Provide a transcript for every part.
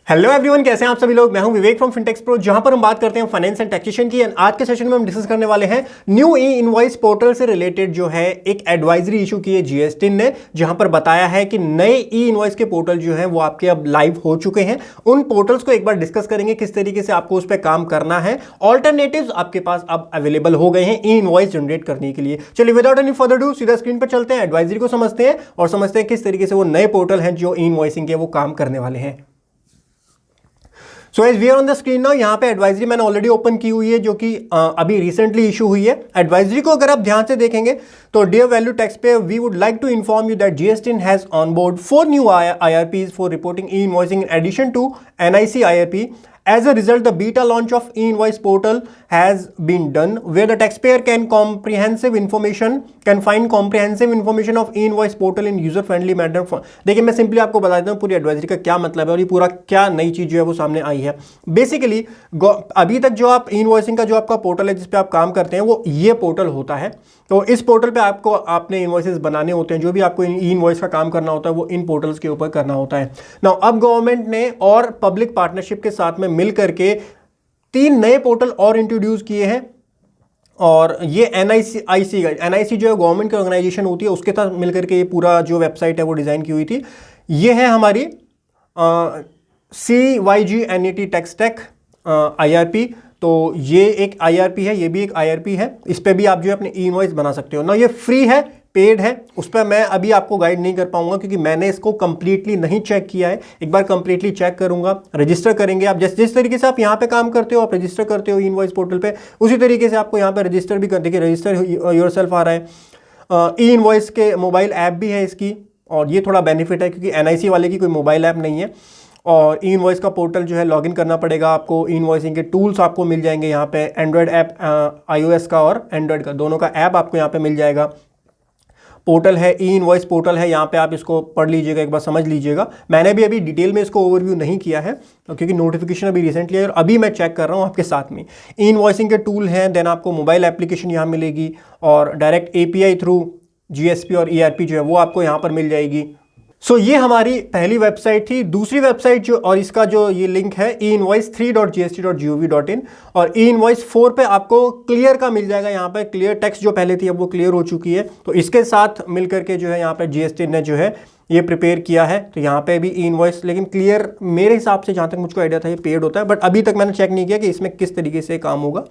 Hello everyone, कैसे हैं आप सभी लोग। मैं हूं विवेक फ्रॉम फिनटेक्स प्रो, जहां पर हम बात करते हैं फाइनेंस एंड टैक्सेशन की। आज के सेशन में हम डिस्कस करने वाले हैं न्यू ई इनवॉइस पोर्टल से रिलेटेड जो है एक एडवाइजरी इशू की है जीएसटी ने, जहां पर बताया है कि नए ई इनवॉइस के पोर्टल जो है वो आपके अब लाइव हो चुके हैं। उन पोर्टल्स को एक बार डिस्कस करेंगे, किस तरीके से आपको उस पर काम करना है। ऑल्टरनेटिव्स आपके पास अब अवेलेबल हो गए हैं ई इनवॉइस जनरेट करने के लिए। चलिए विदाउट एनी फर्दर डू सीधा स्क्रीन पर चलते हैं, एडवाइजरी को समझते हैं और समझते हैं किस तरीके से वो नए पोर्टल हैं जो ई इनवॉइसिंग के वो काम करने वाले हैं। So as we are on the screen now, यहाँ पे एडवाइजरी मैंने ऑलरेडी ओपन की हुई है जो कि अभी रिसेंटली इशू हुई है। एडवाइजरी को अगर आप ध्यान से देखेंगे तो dear value tax pay we would like to inform you that GST has on board 4 new IRPs for reporting e invoicing in addition to NIC IRP. As a result, the beta launch of e-invoice portal has been done, where the taxpayer can find comprehensive information of e-invoice portal in user-friendly manner. देखिए मैं simply आपको बता देता हूँ पूरी advisory का क्या मतलब है और ये पूरा क्या नई चीज़ जो है वो सामने आई है। बेसिकली अभी तक जो आप ई-इनवॉइसिंग का जो आपका पोर्टल है जिस पे आप काम करते हैं वो ये पोर्टल होता है। तो इस पोर्टल पे आपको अपने इनवॉइसेस बनाने होते हैं, जो भी आपको ई इनवॉइस का काम करना होता है वो इन पोर्टल्स के ऊपर करना होता है। नाउ अब गवर्नमेंट ने और पब्लिक पार्टनरशिप के साथ में मिल करके 3 नए पोर्टल और इंट्रोड्यूस किए हैं और ये NIC जो है गवर्नमेंट की ऑर्गेनाइजेशन होती है, उसके साथ मिलकर के ये पूरा जो वेबसाइट है वो डिज़ाइन की हुई थी। ये है हमारी CYG-NET TaxTech IRP। तो ये एक IRP है, ये भी एक IRP है। इस पे भी आप जो है अपने ई इनवॉइस बना सकते हो ना। ये फ्री है, पेड है, उस पर मैं अभी आपको गाइड नहीं कर पाऊंगा क्योंकि मैंने इसको कंप्लीटली नहीं चेक किया है। एक बार कंप्लीटली चेक करूंगा। रजिस्टर करेंगे आप, जिस तरीके से आप यहाँ पे काम करते हो, आप रजिस्टर करते हो ई इनवॉइस पोर्टल पे, उसी तरीके से आपको यहाँ पे रजिस्टर भी कर देखिए, रजिस्टर योरसेल्फ आ रहा है। ई इनवॉइस के मोबाइल ऐप भी है इसकी और ये थोड़ा बेनिफिट है क्योंकि NIC वाले की कोई मोबाइल ऐप नहीं है। और ई इनवॉइस का पोर्टल जो है लॉगिन करना पड़ेगा आपको। ई इनवॉइसिंग के टूल्स आपको मिल जाएंगे यहाँ पे, एंड्रॉयड ऐप, iOS का और एंड्रॉयड का दोनों का ऐप आपको यहाँ पे मिल जाएगा। पोर्टल है, ई इनवॉइस पोर्टल है, यहाँ पे आप इसको पढ़ लीजिएगा, एक बार समझ लीजिएगा। मैंने भी अभी डिटेल में इसको ओवरव्यू नहीं किया है क्योंकि नोटिफिकेशन अभी रिसेंटली है और अभी मैं चेक कर रहा हूँ आपके साथ में। ई इनवॉइसिंग के टूल हैं, देन आपको मोबाइल एप्लीकेशन यहाँ मिलेगी और डायरेक्ट API थ्रू GSP और ERP जो है वो आपको यहाँ पर मिल जाएगी। सो ये हमारी पहली वेबसाइट थी। दूसरी वेबसाइट जो और इसका जो ये लिंक है einvoice3.gst.gov.in और e-invoice 4 पे आपको क्लियर का मिल जाएगा। यहाँ पे क्लियर टेक्स्ट जो पहले थी अब वो क्लियर हो चुकी है। तो इसके साथ मिलकर के जो है यहाँ पे जीएसटी ने जो है ये प्रिपेयर किया है। तो यहाँ पे भी ई इनवॉइस, लेकिन क्लियर मेरे हिसाब से जहाँ तक मुझको आइडिया था ये पेड होता है, बट अभी तक मैंने चेक नहीं किया कि इसमें किस तरीके से काम होगा।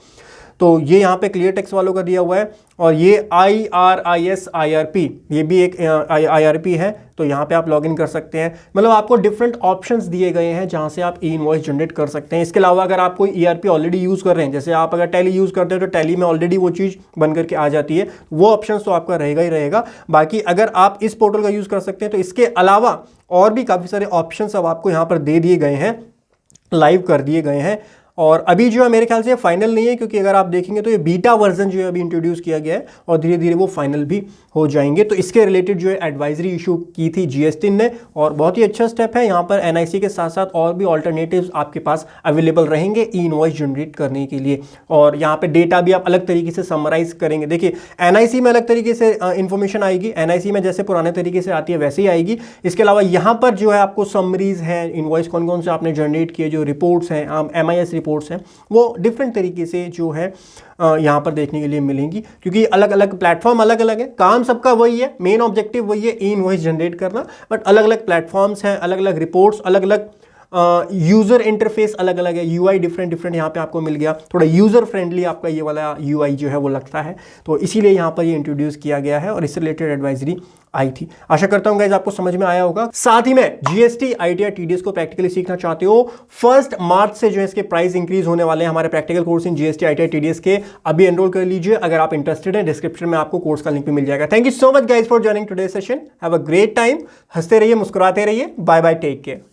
तो ये यहाँ पे क्लियर टेक्स्ट वालों का दिया हुआ है और ये IRIS IRP ये भी एक IRP है। तो यहाँ पे आप लॉगिन कर सकते हैं। मतलब आपको डिफरेंट ऑप्शंस दिए गए हैं जहाँ से आप ई इनवॉइस जनरेट कर सकते हैं। इसके अलावा अगर आप कोई ERP ऑलरेडी यूज़ कर रहे हैं, जैसे आप अगर टैली यूज़ करते हैं तो टैली में ऑलरेडी वो चीज़ बन करके आ जाती है, वो ऑप्शन तो आपका रहेगा ही रहेगा। बाकी अगर आप इस पोर्टल का यूज़ कर सकते हैं तो इसके अलावा और भी काफ़ी सारे ऑप्शन अब आपको यहाँ पर दे दिए गए हैं, लाइव कर दिए गए हैं। और अभी जो है मेरे ख्याल से फाइनल नहीं है क्योंकि अगर आप देखेंगे तो ये बीटा वर्जन जो है अभी इंट्रोड्यूस किया गया है और धीरे धीरे वो फाइनल भी हो जाएंगे। तो इसके रिलेटेड जो है एडवाइजरी इशू की थी जीएसटी ने और बहुत ही अच्छा स्टेप है। यहाँ पर NIC के साथ साथ और भी ऑल्टरनेटिव्स आपके पास अवेलेबल रहेंगे ई इनवॉइस जनरेट करने के लिए। और यहाँ पे डेटा भी आप अलग तरीके से समराइज करेंगे। देखिए NIC में अलग तरीके से इंफॉर्मेशन आएगी, NIC में जैसे पुराने तरीके से आती है वैसे ही आएगी। इसके अलावा यहाँ पर जो है आपको समरीज हैं, इनवॉइस कौन कौन से आपने जनरेट किए, जो रिपोर्ट्स हैं, MIS रिपोर्ट्स हैं, वो डिफरेंट तरीके से जो है यहाँ पर देखने के लिए मिलेंगी क्योंकि अलग अलग प्लेटफॉर्म अलग अलग है। काम सबका वही है, मेन ऑब्जेक्टिव वही है, ई इनवॉइस जनरेट करना, बट अलग अलग प्लेटफॉर्म्स हैं, अलग अलग रिपोर्ट्स, अलग अलग यूज़र इंटरफेस अलग अलग है, UI डिफरेंट यहाँ पे आपको मिल गया। थोड़ा यूज़र फ्रेंडली आपका ये वाला UI जो है वो लगता है, तो इसीलिए यहाँ पर ये इंट्रोड्यूस किया गया है और इससे रिलेटेड एडवाइजरी आई थी। आशा करता हूँ गाइस आपको समझ में आया होगा। साथ ही में GST ITR TDS को प्रैक्टिकली सीखना चाहते हो, 1 मार्च से जो है इसके प्राइस इंक्रीज होने वाले हैं हमारे practical course in GST ITR TDS के। अभी एनरोल कर लीजिए अगर आप इंटरेस्टेड हैं, डिस्क्रिप्शन में आपको कोर्स का लिंक भी मिल जाएगा। Thank you so much guys for joining today session. Have a great time. हंसते रहिए, मुस्कुराते रहिए। Bye bye, take care.